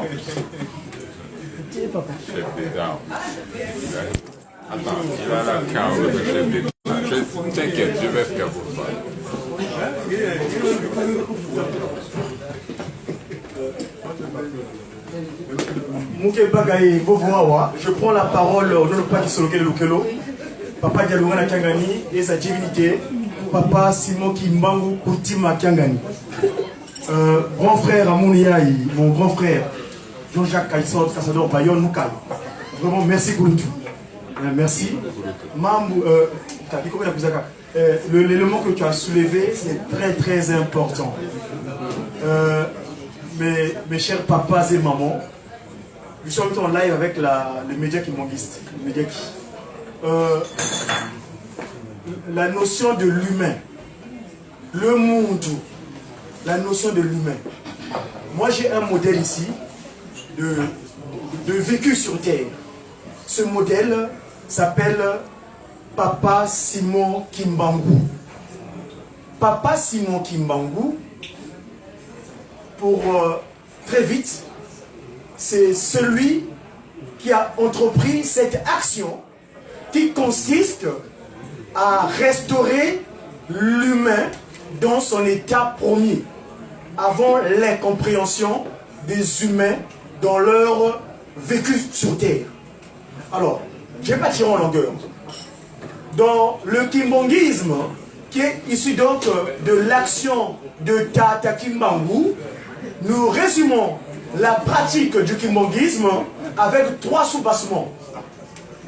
Chef d'État. Attends, il a la carte de chef d'État. T'inquiète, je vais faire pour toi. Je prends la parole au nom de Paki Solokele Lukelo, Papa Dialouna Kiangani et sa divinité, Papa Simon Kimbangu Koutima Kiangani. Grand frère Amouniaï, mon grand frère, Jean-Jacques Kaïsot, Kassador Bayon Moukal. Vraiment, merci pour tout. Merci. L'élément que tu as soulevé, c'est très très important. Mes chers papas et mamans, nous sommes en live avec le média kimbangiste. La notion de l'humain, le monde, la notion de l'humain. Moi j'ai un modèle ici de vécu sur terre. Ce modèle s'appelle Papa Simon Kimbangu. Papa Simon Kimbangu, pour très vite, c'est celui qui a entrepris cette action qui consiste à restaurer l'humain dans son état premier, avant l'incompréhension des humains dans leur vécu sur terre. Alors, je ne vais pas tirer en longueur. Dans le kimbanguisme, qui est issu donc de l'action de Tata Kimbangu, nous résumons la pratique du kimbanguisme avec 3 sous-bassements.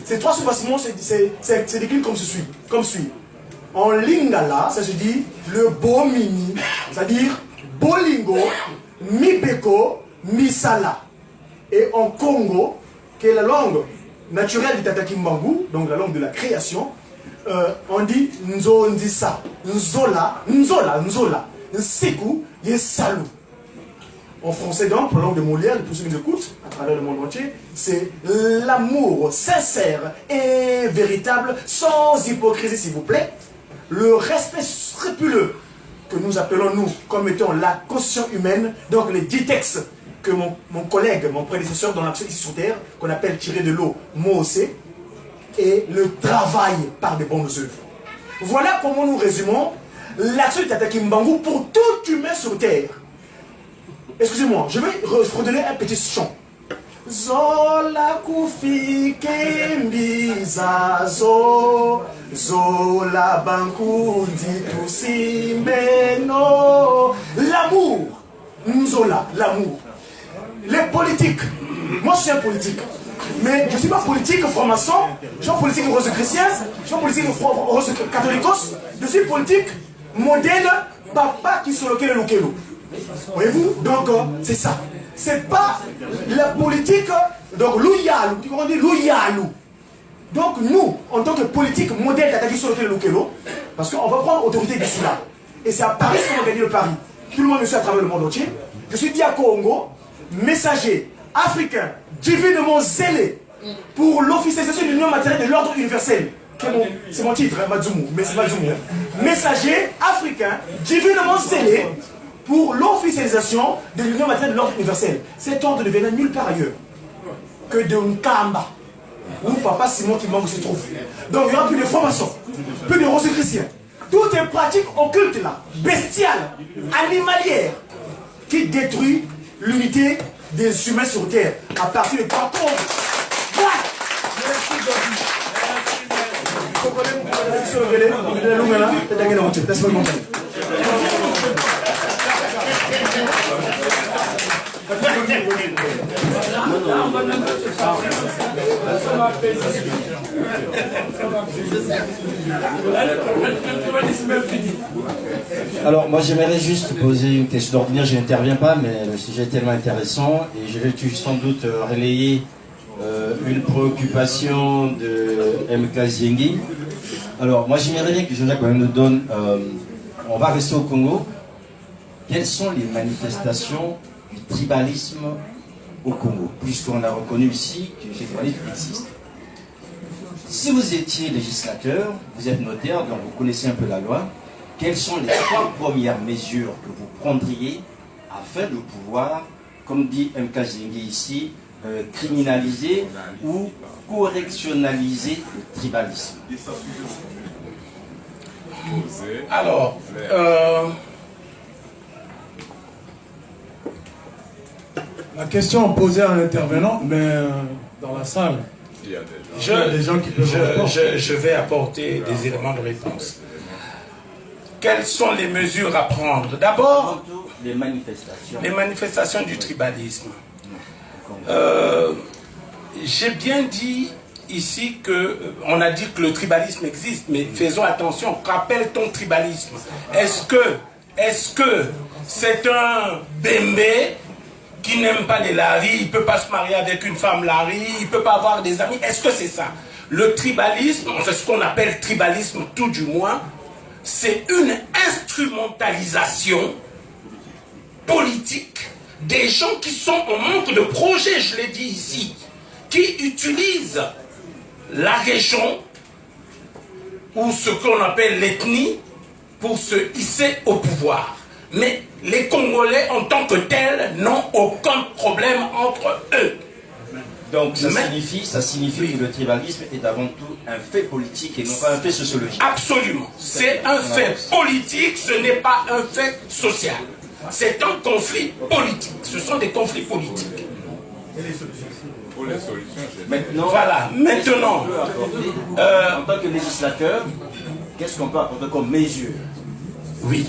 Ces 3 sous-bassements c'est décrit comme suit. En lingala, ça se dit le bomini, c'est-à-dire bolingo, mibeko, misala. Et en Congo, qui est la langue naturelle du Tata Kimbangu, donc la langue de la création, on dit nzondisa, nzola, nseku, yesalu. En français donc, pour la langue de Molière, pour ceux qui nous écoutent à travers le monde entier, c'est l'amour sincère et véritable, sans hypocrisie s'il vous plaît, le respect scrupuleux que nous appelons nous comme étant la caution humaine, donc les 10 textes que mon collègue, mon prédécesseur dans l'action ici sur terre, qu'on appelle tirer de l'eau, Mose, et le travail par des bonnes œuvres. Voilà comment nous résumons l'action de Tata Kimbangu pour tout humain sur terre. Excusez-moi, je vais redonner un petit chant. Zola kufi kembiza zo zola bankundi tusimbeno. L'amour, Nzola, l'amour. Les politiques, moi je suis un politique, mais je ne suis pas politique franc-maçon, je suis politique rose-chrétien, je suis politique rose-catholicos, je suis politique modèle papa qui Solokele Lukelo. Voyez-vous? Donc, c'est ça. C'est pas la politique, donc l'ouyalou, on dit l'ouyalou. Donc, nous, en tant que politique modèle d'attaquer sur le Lukelo, parce qu'on va prendre autorité d'ici là. Et c'est à Paris qu'on va gagner le pari. Tout le monde le sait à travers le monde entier. Je suis Diako Ongo, messager africain, divinement zélé pour l'officialisation de l'union matérielle de l'ordre universel. C'est mon titre, hein, Madzoumou, mais c'est Madzoumou. Messager africain, divinement zélé pour l'officialisation de l'union matérielle de l'ordre universel. Cet ordre ne venait nulle part ailleurs que de Nkamba, où Papa Simon Kimbangu se trouve. Donc il y aura plus de francs-maçons, plus de rose-chrétiens. Toutes les pratiques occultes là, bestiales, animalières, qui détruisent l'unité des humains sur terre à partir de trois pauvres. Alors moi j'aimerais juste poser une question. D'ordinaire je n'interviens pas, mais le sujet est tellement intéressant et je vais sans doute relayer une préoccupation de MK Ziengi. Alors moi j'aimerais bien que Jean-Jacques nous donne, on va rester au Congo, quelles sont les manifestations du tribalisme au Congo, puisqu'on a reconnu ici que ce tribalisme existe. Si vous étiez législateur, vous êtes notaire, donc vous connaissez un peu la loi, quelles sont les 3 premières mesures que vous prendriez afin de pouvoir comme dit M. Zingue ici, criminaliser ou correctionnaliser le tribalisme? Alors, la question posée à l'intervenant, mais dans la salle, il y a des gens qui peuvent répondre. je vais apporter des éléments de réponse. Quelles sont les mesures à prendre? D'abord, les manifestations. Les manifestations du tribalisme. J'ai bien dit ici que on a dit que le tribalisme existe, mais faisons attention. Qu'appelle ton tribalisme? Est-ce que c'est un bembé qui n'aime pas les laris, il ne peut pas se marier avec une femme lari, il ne peut pas avoir des amis? Est-ce que c'est ça? Le tribalisme, enfin ce qu'on appelle tribalisme tout du moins, c'est une instrumentalisation politique des gens qui sont en manque de projet, je l'ai dit ici, qui utilisent la région ou ce qu'on appelle l'ethnie pour se hisser au pouvoir. Mais les Congolais en tant que tels n'ont aucun problème entre eux. Donc ça signifie que le tribalisme est avant tout un fait politique et non pas un fait sociologique. Absolument. C'est un fait politique, ce n'est pas un fait social. C'est un conflit politique. Ce sont des conflits politiques. Et les solutions? Pour les solutions, maintenant, voilà. Maintenant, en tant que législateur, qu'est-ce qu'on peut apporter comme mesure? Oui.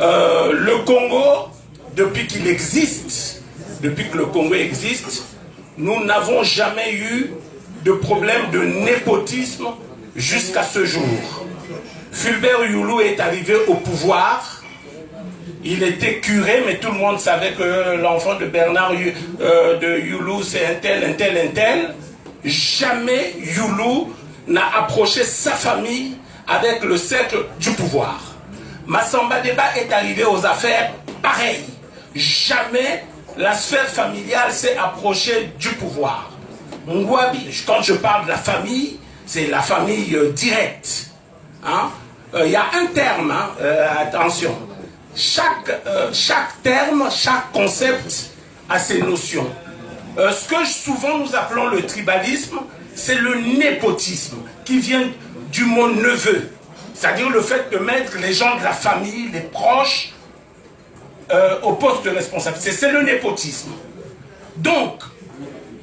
Le Congo, depuis qu'il existe, depuis que le Congo existe, nous n'avons jamais eu de problème de népotisme jusqu'à ce jour. Fulbert Youlou est arrivé au pouvoir. Il était curé, mais tout le monde savait que l'enfant de Bernard de Youlou, c'est un tel, un tel, un tel. Jamais Youlou n'a approché sa famille avec le cercle du pouvoir. Massamba Deba est arrivé aux affaires pareilles. Jamais la sphère familiale s'est approchée du pouvoir. Ngouabi, quand je parle de la famille, c'est la famille directe. Hein? Y a un terme, hein? Attention. Chaque terme, chaque concept a ses notions. Ce que souvent nous appelons le tribalisme, c'est le népotisme qui vient du mot neveu. C'est-à-dire le fait de mettre les gens de la famille, les proches, au poste de responsabilité. C'est le népotisme. Donc,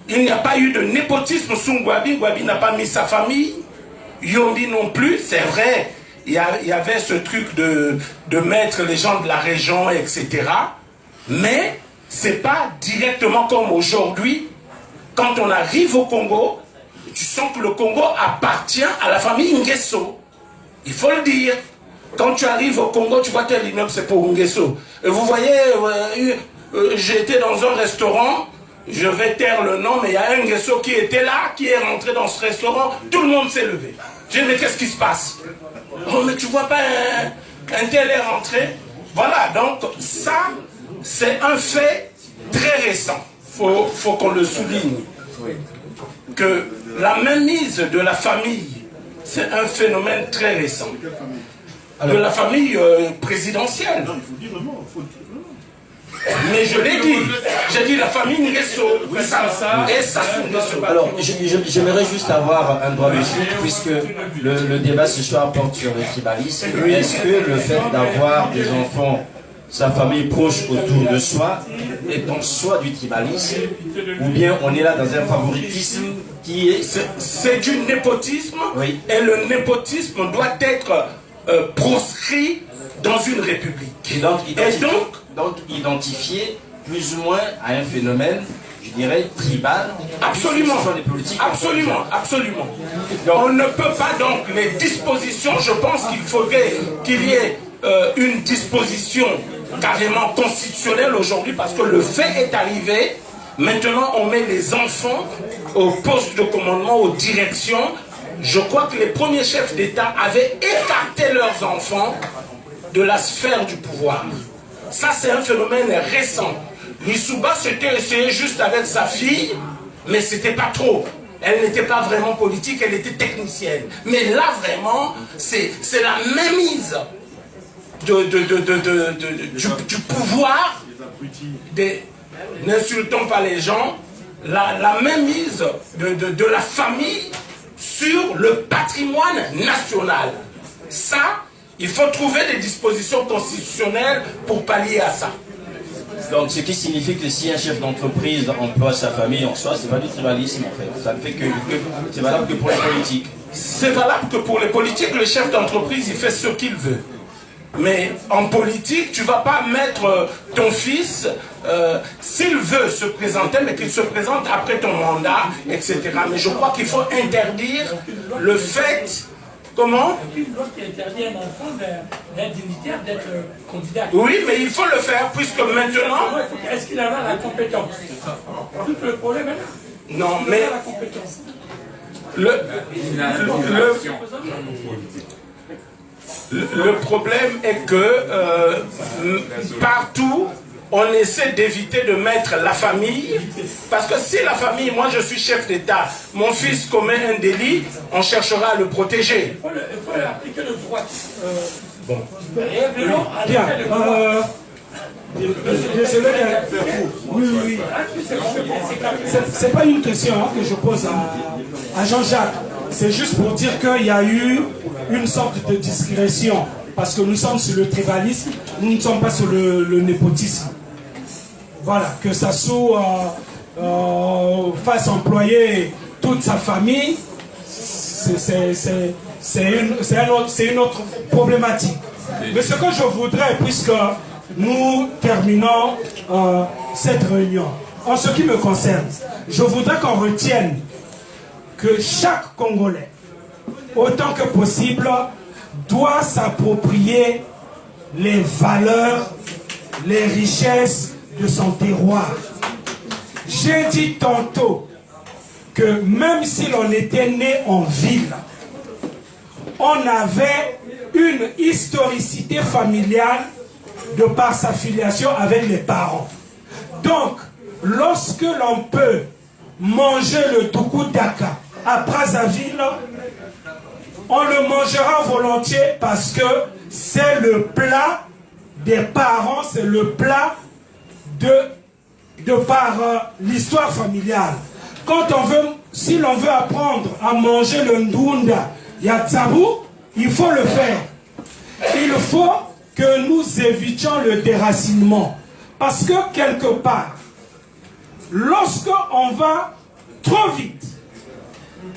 il n'y a pas eu de népotisme sous Ngouabi. Ngouabi n'a pas mis sa famille. Yombi non plus, c'est vrai. Il y avait ce truc de mettre les gens de la région, etc. Mais c'est pas directement comme aujourd'hui. Quand on arrive au Congo, tu sens que le Congo appartient à la famille Nguesso. Il faut le dire. Quand tu arrives au Congo, tu vois tel immeuble, c'est pour Nguesso. Et vous voyez, j'étais dans un restaurant, je vais taire le nom, mais il y a un Nguesso qui était là, qui est rentré dans ce restaurant, tout le monde s'est levé. J'ai dit, mais qu'est-ce qui se passe? Oh, mais tu vois pas un tel est rentré? Voilà, donc ça, c'est un fait très récent. Faut qu'on le souligne. Que la mainmise de la famille, c'est un phénomène très récent. De la famille présidentielle. Mais je l'ai dit, j'ai dit la famille Nguesso et Sassou Nguesso. Alors, j'aimerais juste avoir un droit de suite, puisque le débat ce soir porte sur le tribalisme. Est-ce que le fait d'avoir des enfants, sa famille proche autour de soi, est en soi du tribalisme, ou bien on est là dans un favoritisme qui est... C'est du népotisme, oui. Et le népotisme doit être proscrit dans une république. Et donc identifié plus ou moins à un phénomène, je dirais, tribal. Absolument. Ce sont les politiques. Absolument, absolument. Donc, on ne peut pas donc les dispositions, je pense qu'il faudrait qu'il y ait une disposition carrément constitutionnelle aujourd'hui parce que le fait est arrivé. Maintenant, on met les enfants au poste de commandement, aux directions. Je crois que les premiers chefs d'État avaient écarté leurs enfants de la sphère du pouvoir. Ça, c'est un phénomène récent. Lissouba s'était essayé juste avec sa fille, mais c'était pas trop. Elle n'était pas vraiment politique, elle était technicienne. Mais là, vraiment, c'est la mainmise du pouvoir n'insultons pas les gens, la mainmise de la famille sur le patrimoine national. Ça, il faut trouver des dispositions constitutionnelles pour pallier à ça. Donc, ce qui signifie que si un chef d'entreprise emploie sa famille en soi, c'est pas du tribalisme en fait. Ça ne fait que c'est valable que pour les politiques. C'est valable que pour les politiques, le chef d'entreprise, il fait ce qu'il veut. Mais en politique, tu ne vas pas mettre ton fils, s'il veut se présenter, mais qu'il se présente après ton mandat, etc. Mais je crois qu'il faut interdire le fait... Comment? Il y a une loi qui interdit à un enfant d'être dignitaire, d'être candidat. Oui, mais il faut le faire, puisque maintenant... Est-ce qu'il a la compétence? Tout le problème est là. Non, mais... La compétence. Le problème est que partout, on essaie d'éviter de mettre la famille, parce que si la famille, moi je suis chef d'État, mon fils commet un délit, on cherchera à le protéger. Il faut appliquer le droit. Bon. Bien. Désolé, oui. C'est pas une question que je pose à Jean-Jacques. C'est juste pour dire qu'il y a eu une sorte de discrétion. Parce que nous sommes sur le tribalisme, nous ne sommes pas sur le népotisme. Voilà, que ça soit fasse employer toute sa famille, c'est une autre problématique. Mais ce que je voudrais, puisque nous terminons cette réunion, en ce qui me concerne, je voudrais qu'on retienne que chaque Congolais, autant que possible, doit s'approprier les valeurs, les richesses de son terroir. J'ai dit tantôt que même si l'on était né en ville, on avait une historicité familiale de par sa filiation avec les parents. Donc, lorsque l'on peut manger le tougou daka à Brazzaville, on le mangera volontiers parce que c'est le plat des parents, c'est le plat de par l'histoire familiale. Quand on veut, si l'on veut apprendre à manger le ndunda yatsabou, il faut le faire. Il faut que nous évitions le déracinement. Parce que quelque part, lorsqu'on va trop vite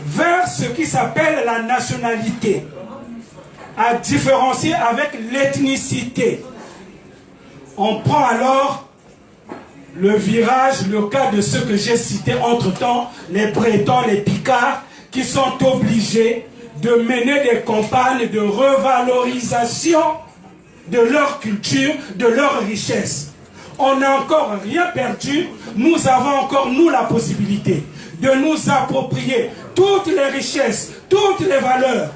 vers ce qui s'appelle la nationalité, à différencier avec l'ethnicité, on prend alors le virage, le cas de ceux que j'ai cités entre-temps, les Bretons, les Picards, qui sont obligés de mener des campagnes de revalorisation de leur culture, de leur richesse. On n'a encore rien perdu, nous avons encore, nous, la possibilité de nous approprier toutes les richesses, toutes les valeurs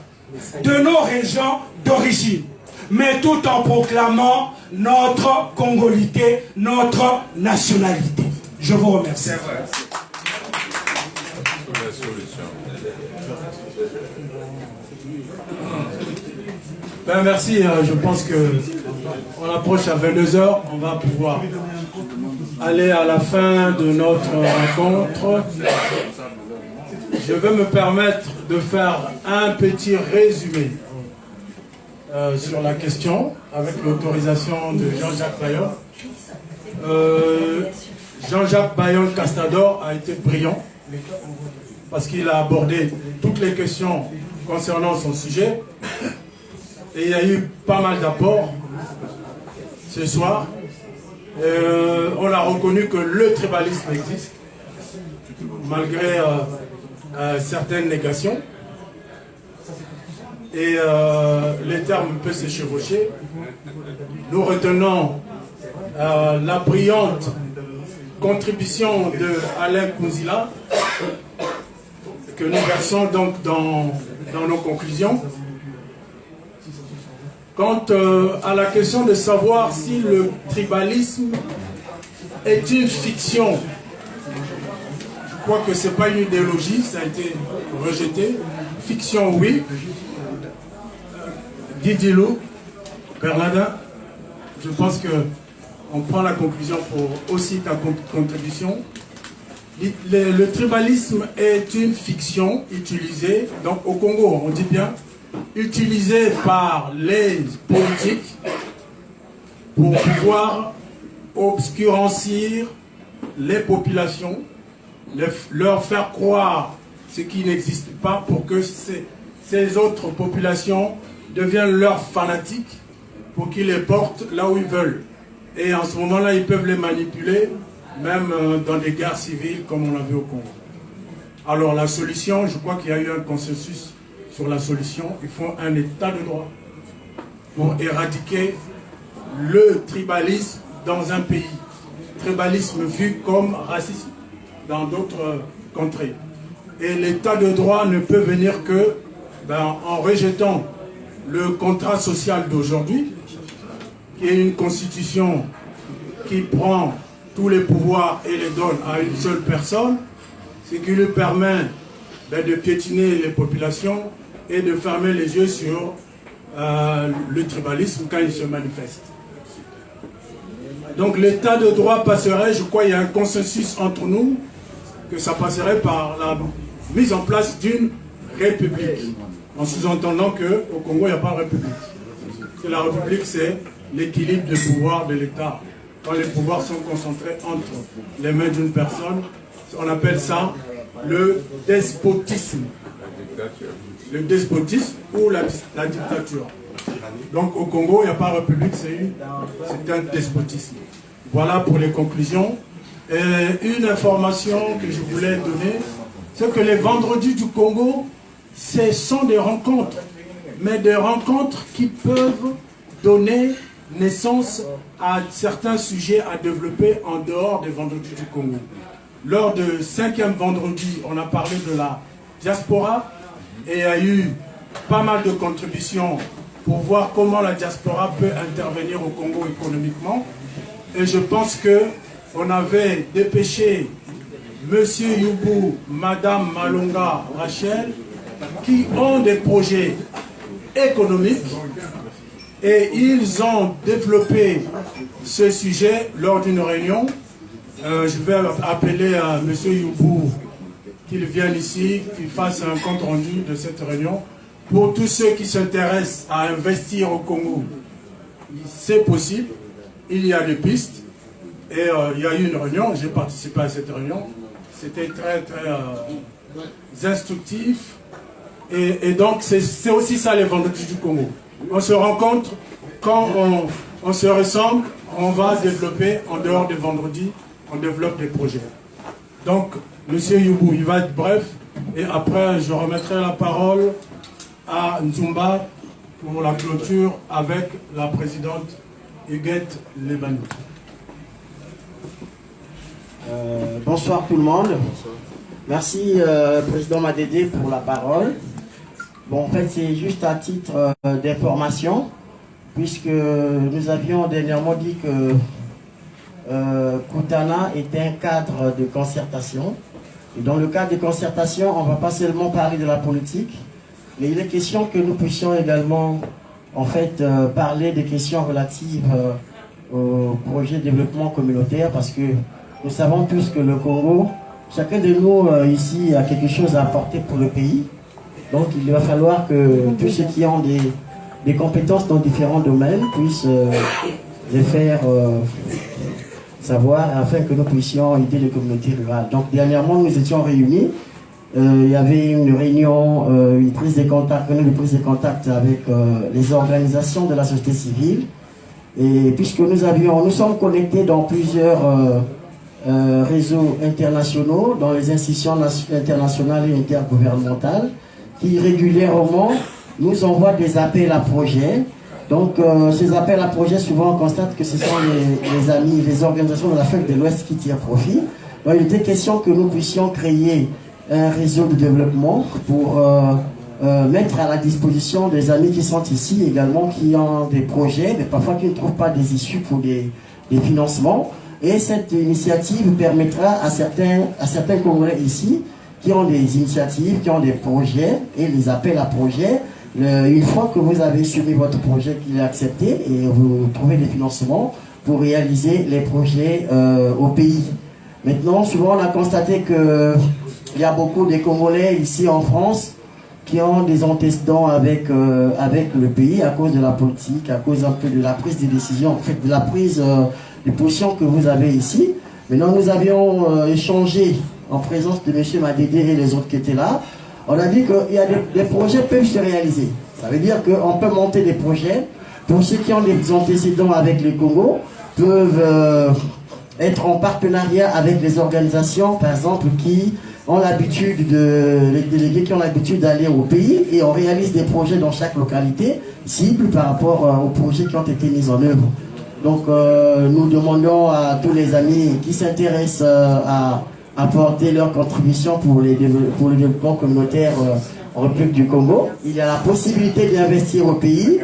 de nos régions d'origine, mais tout en proclamant notre congolité, notre nationalité. Je vous remercie. Ben merci, je pense que on approche à 22h, on va pouvoir aller à la fin de notre rencontre. Je vais me permettre de faire un petit résumé sur la question, avec l'autorisation de Jean-Jacques Bayon. Jean-Jacques Bayon Castador a été brillant, parce qu'il a abordé toutes les questions concernant son sujet. Et il y a eu pas mal d'apports ce soir. On a reconnu que le tribalisme existe, malgré certaines négations. Et les termes peuvent se chevaucher. Nous retenons la brillante contribution de Alain Kouzila, que nous versons donc dans nos conclusions. Quant à la question de savoir si le tribalisme est une fiction, je crois que ce n'est pas une idéologie, ça a été rejeté. Fiction, oui. Guy Dilo, Bernardin, je pense que on prend la conclusion pour aussi ta contribution. Le tribalisme est une fiction utilisée, donc au Congo, on dit bien, utilisée par les politiques pour pouvoir obscurancir les populations, leur faire croire ce qui n'existe pas pour que ces autres populations deviennent leurs fanatiques pour qu'ils les portent là où ils veulent. Et en ce moment-là, ils peuvent les manipuler, même dans des guerres civiles comme on l'a vu au Congo. Alors la solution, je crois qu'il y a eu un consensus sur la solution. Il faut un état de droit pour éradiquer le tribalisme dans un pays. Tribalisme vu comme racisme dans d'autres contrées. Et l'état de droit ne peut venir que en rejetant le contrat social d'aujourd'hui, qui est une constitution qui prend tous les pouvoirs et les donne à une seule personne, ce qui lui permet de piétiner les populations et de fermer les yeux sur le tribalisme quand il se manifeste. Donc l'état de droit passerait, je crois il y a un consensus entre nous, que ça passerait par la mise en place d'une république, en sous-entendant qu'au Congo il n'y a pas de république. La république c'est l'équilibre des pouvoirs de l'État. Quand les pouvoirs sont concentrés entre les mains d'une personne, on appelle ça le despotisme. Le despotisme ou la dictature. Donc au Congo, il n'y a pas de république, c'est un despotisme. Voilà pour les conclusions. Et une information que je voulais donner, c'est que les vendredis du Congo, ce sont des rencontres, mais des rencontres qui peuvent donner naissance à certains sujets à développer en dehors des vendredis du Congo. Lors du 5e vendredi, on a parlé de la diaspora et il y a eu pas mal de contributions pour voir comment la diaspora peut intervenir au Congo économiquement. Et je pense qu'on avait dépêché Monsieur Youbou, Madame Malonga, Rachel, qui ont des projets économiques. Et ils ont développé ce sujet lors d'une réunion. Je vais appeler à M. Youbou qu'il vienne ici, qu'il fasse un compte rendu de cette réunion. Pour tous ceux qui s'intéressent à investir au Congo, c'est possible. Il y a des pistes. Et il y a eu une réunion, j'ai participé à cette réunion. C'était très, très instructif. Et donc, c'est aussi ça les vendredis du Congo. On se rencontre, quand on se ressemble, on va développer, en dehors des vendredis, on développe des projets. Donc, M. Youbou, il va être bref, et après, je remettrai la parole à Nzumba pour la clôture avec la présidente Huguette Lebani. Bonsoir tout le monde. Merci, Président Madédé, pour la parole. Bon, en fait, c'est juste à titre d'information, puisque nous avions dernièrement dit que Koutana était un cadre de concertation. Et dans le cadre de concertation, on ne va pas seulement parler de la politique, mais il est question que nous puissions également, en fait, parler des questions relatives au projet de développement communautaire, parce que nous savons tous que le Congo, chacun de nous ici a quelque chose à apporter pour le pays. Donc il va falloir que tous ceux qui ont des compétences dans différents domaines puissent les faire savoir afin que nous puissions aider les communautés rurales. Donc dernièrement nous étions réunis, il y avait une réunion, une prise de contact avec les organisations de la société civile. Et puisque nous sommes connectés dans plusieurs réseaux internationaux, dans les institutions internationales et intergouvernementales, qui régulièrement nous envoient des appels à projets. Donc ces appels à projets, souvent on constate que ce sont les amis, les organisations de l'Afrique de l'Ouest qui tirent profit. Donc il était question que nous puissions créer un réseau de développement pour mettre à la disposition des amis qui sont ici également, qui ont des projets, mais parfois qui ne trouvent pas des issues pour des financements. Et cette initiative permettra à certains Congolais ici, qui ont des initiatives, qui ont des projets, et les appels à projets, une fois que vous avez soumis votre projet, qu'il est accepté, et vous trouvez des financements, pour réaliser les projets au pays. Maintenant, souvent on a constaté qu'il y a beaucoup de Congolais ici en France qui ont des antécédents avec le pays à cause de la politique, à cause un peu de la prise de décision, en fait de la prise de position que vous avez ici. Maintenant, nous avions échangé en présence de M. Madédé et les autres qui étaient là. On a dit qu'il y a des projets peuvent se réaliser. Ça veut dire qu'on peut monter des projets. Pour ceux qui ont des antécédents avec le Congo, peuvent être en partenariat avec les organisations, par exemple, qui ont l'habitude les délégués qui ont l'habitude d'aller au pays, et on réalise des projets dans chaque localité, cible par rapport aux projets qui ont été mis en œuvre. Donc nous demandons à tous les amis qui s'intéressent à apporter leur contribution pour le développement communautaire en République du Congo. Il y a la possibilité d'investir au pays.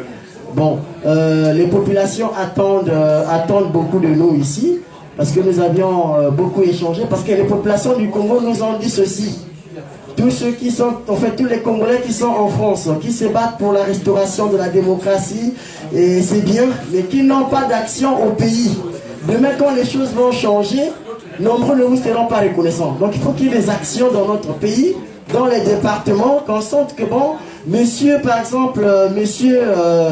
Bon, les populations attendent beaucoup de nous ici, parce que nous avions beaucoup échangé, parce que les populations du Congo nous ont dit ceci. Tous ceux qui sont, en fait, tous les Congolais qui sont en France, qui se battent pour la restauration de la démocratie, et c'est bien, mais qui n'ont pas d'action au pays. Demain, quand les choses vont changer, nombreux ne vous seront pas reconnaissants. Donc il faut qu'il y ait des actions dans notre pays, dans les départements, qu'on sente que bon, monsieur, par exemple, monsieur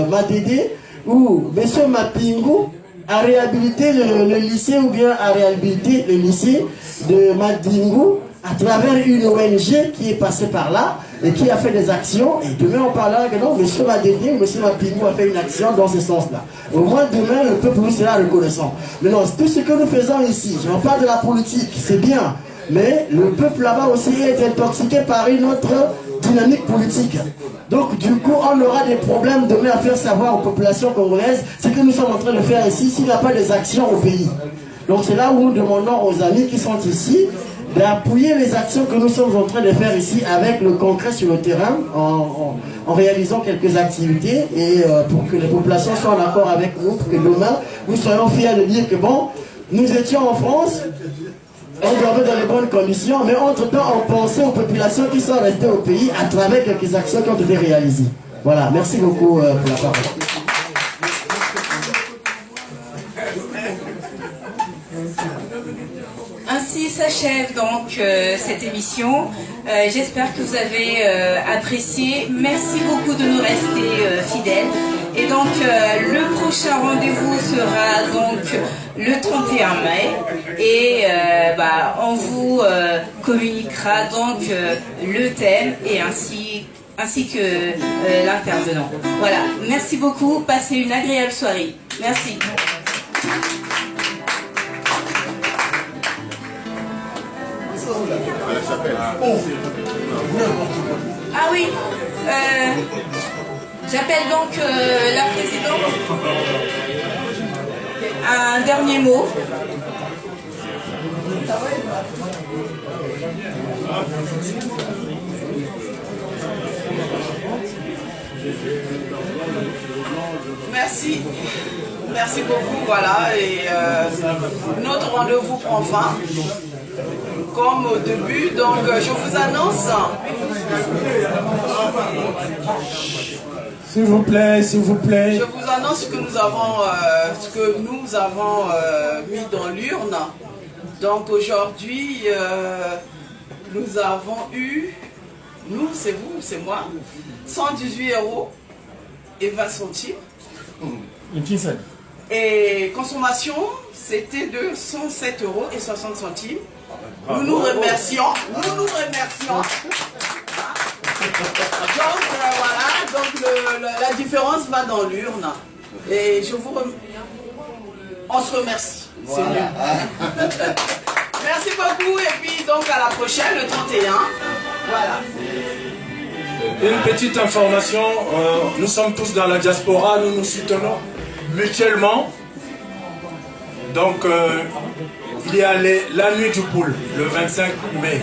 Madédé ou monsieur Mapingu a réhabilité le lycée, ou bien a réhabilité le lycée de Madingu à travers une ONG qui est passée par là et qui a fait des actions. Et demain on parlera que non, monsieur Madédé ou monsieur Mapingu a fait une action dans ce sens-là. Au moins demain le peuple nous sera reconnaissant. Mais non, tout ce que nous faisons ici, je ne parle pas de la politique, c'est bien. Mais le peuple là-bas aussi est intoxiqué par une autre dynamique politique. Donc du coup, on aura des problèmes demain à faire savoir aux populations congolaises ce que nous sommes en train de faire ici s'il n'y a pas des actions au pays. Donc c'est là où nous demandons aux amis qui sont ici d'appuyer les actions que nous sommes en train de faire ici avec le concret sur le terrain, en réalisant quelques activités, et pour que les populations soient en accord avec nous, pour que demain nous soyons fiers de dire que bon, nous étions en France, on dormait dans les bonnes conditions, mais entre-temps, on pensait aux populations qui sont restées au pays à travers quelques actions qui ont été réalisées. Voilà, merci beaucoup pour la parole. Ainsi s'achève donc cette émission. J'espère que vous avez apprécié. Merci beaucoup de nous rester fidèles. Et donc le prochain rendez-vous sera donc le 31 mai. Et on vous communiquera donc le thème et ainsi que l'intervenant. Voilà, merci beaucoup. Passez une agréable soirée. Merci. Ah oui, j'appelle donc la présidente. Un dernier mot. Merci. Merci beaucoup, voilà. Et notre rendez-vous prend fin. Comme au début, donc je vous annonce. S'il vous plaît, s'il vous plaît. Je vous annonce ce que nous avons mis dans l'urne. Donc aujourd'hui, nous avons eu, nous, c'est vous, c'est moi, 118 € et 20 centimes. Et consommation, c'était de 107 € et 60 centimes. Nous nous remercions. Nous nous remercions. Donc voilà, donc la différence va dans l'urne. Et je vous on se remercie. C'est mieux. Merci beaucoup et puis donc à la prochaine, le 31. Voilà. Une petite information, nous sommes tous dans la diaspora, nous nous soutenons mutuellement. Donc il y a la nuit du poule, le 25 mai.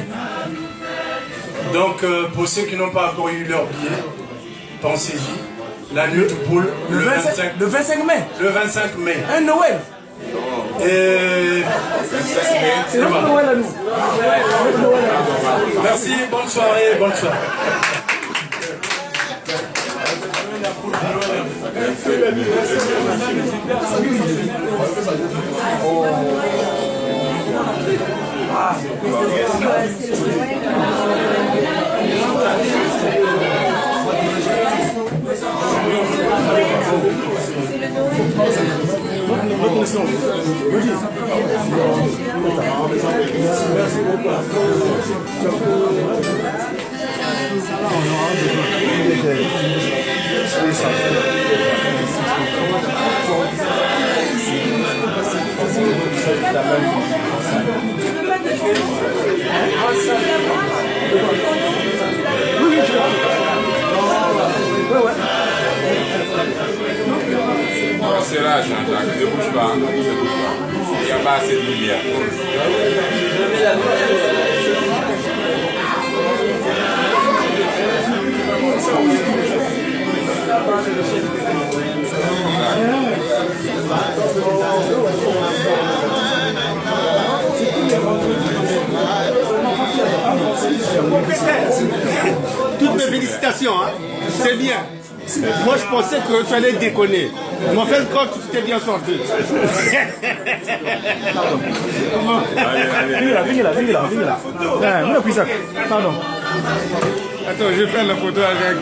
Donc pour ceux qui n'ont pas encore eu leur billet, pensez-y. La nuit du poule, le 25 mai. Le 25 mai. Un Noël. Et... C'est le Noël à nous. Merci, bonne soirée, bonne soirée. C'est là, Jean-Jacques, ne bouge pas, il n'y a pas assez de lumière. Toutes mes félicitations, hein. C'est bien. Moi je pensais que tu allais déconner. Mais en fait, quand tu t'es bien sorti. Pardon. Attends, je vais faire la photo avec...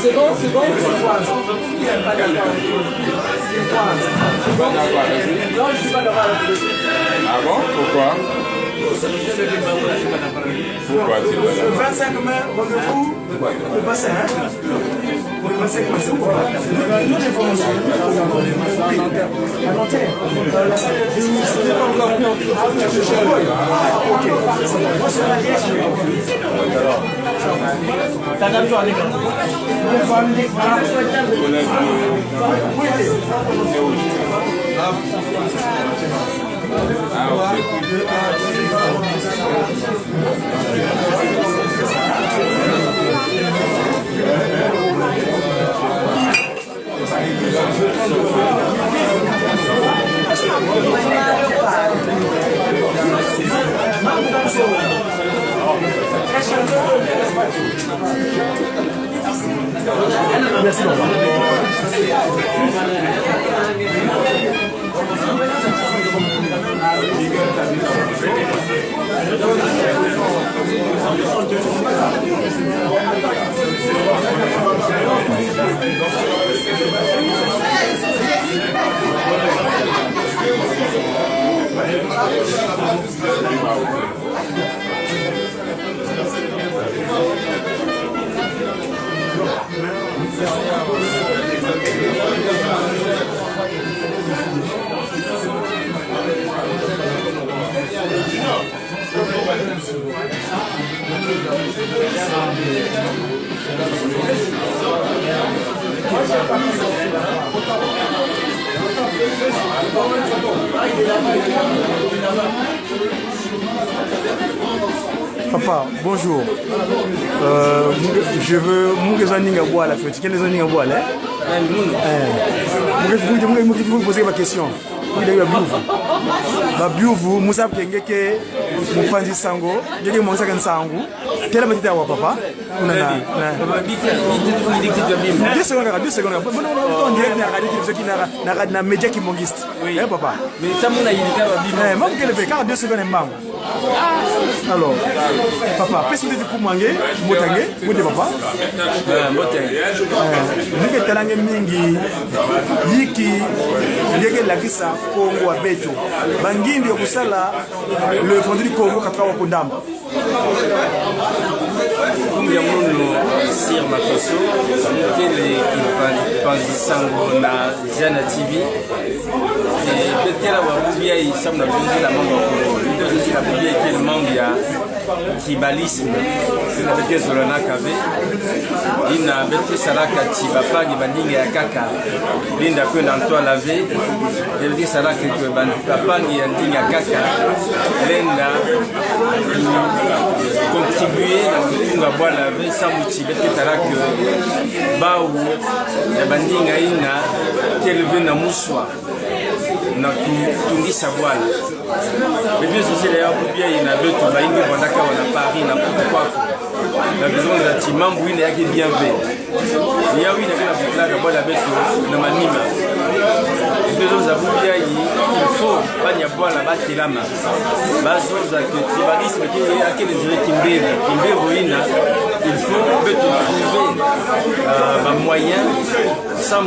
C'est bon, c'est bon. Ah bon? Pourquoi? Pourquoi tu Le 25 mai, rendez-vous au bassin. Pour le 25 mai, c'est où? Nous, j'ai commencé. À Nanterre. Ok. Moi, c'est la Liège. T'as qu'à toi, les gars. Ah, ok. Merci beaucoup. Papa, bonjour. Je veux à la fête. Quel est le bois là? Je vais poser ma question. Il y a Babiouvou, Moussa Kengeke, Moupanzi Sango, Yeke Monsa Sango. Quelle est la papa? 2 secondes. On dirait qu'il y a un média qui m'ongiste. Papa. Mais ça m'a dit que je vais 2 secondes. Alors, papa, qu'est-ce que tu peux manger? Motangé, papa? Nous que talangé mingi, yiki, yeke la kisa Congo abeto. Bangindi okusala le fond du Congo kakawa kondamba. Sir Makoso, qui Sango na Jana TV. Et peut-être la Wabouia, il semble que la Mambo, la Bouia qui est le Mambia, tribalisme ina bete zolana kabe ina bete salaka tibapangi bandinga ya kaka linda kwe na mtoa lave bete salaka kwe bapangi ya ndinga kaka lenda contribuer na kutunga bwa lave samuti bete salaka bau ya bandinga ina keleve na muswa na kutungisa bwana bébé sociale ya kubia ina beto baingi bandaka wana Paris na pourquoi la besoin de timambu ina yake bien fait ya wina kana bukla bwana beto na manima besoin za kubia il faut banya bwana batilama bazo za que tribalisme qui yake les kimbevo ina il faut beto trouver un moyen sans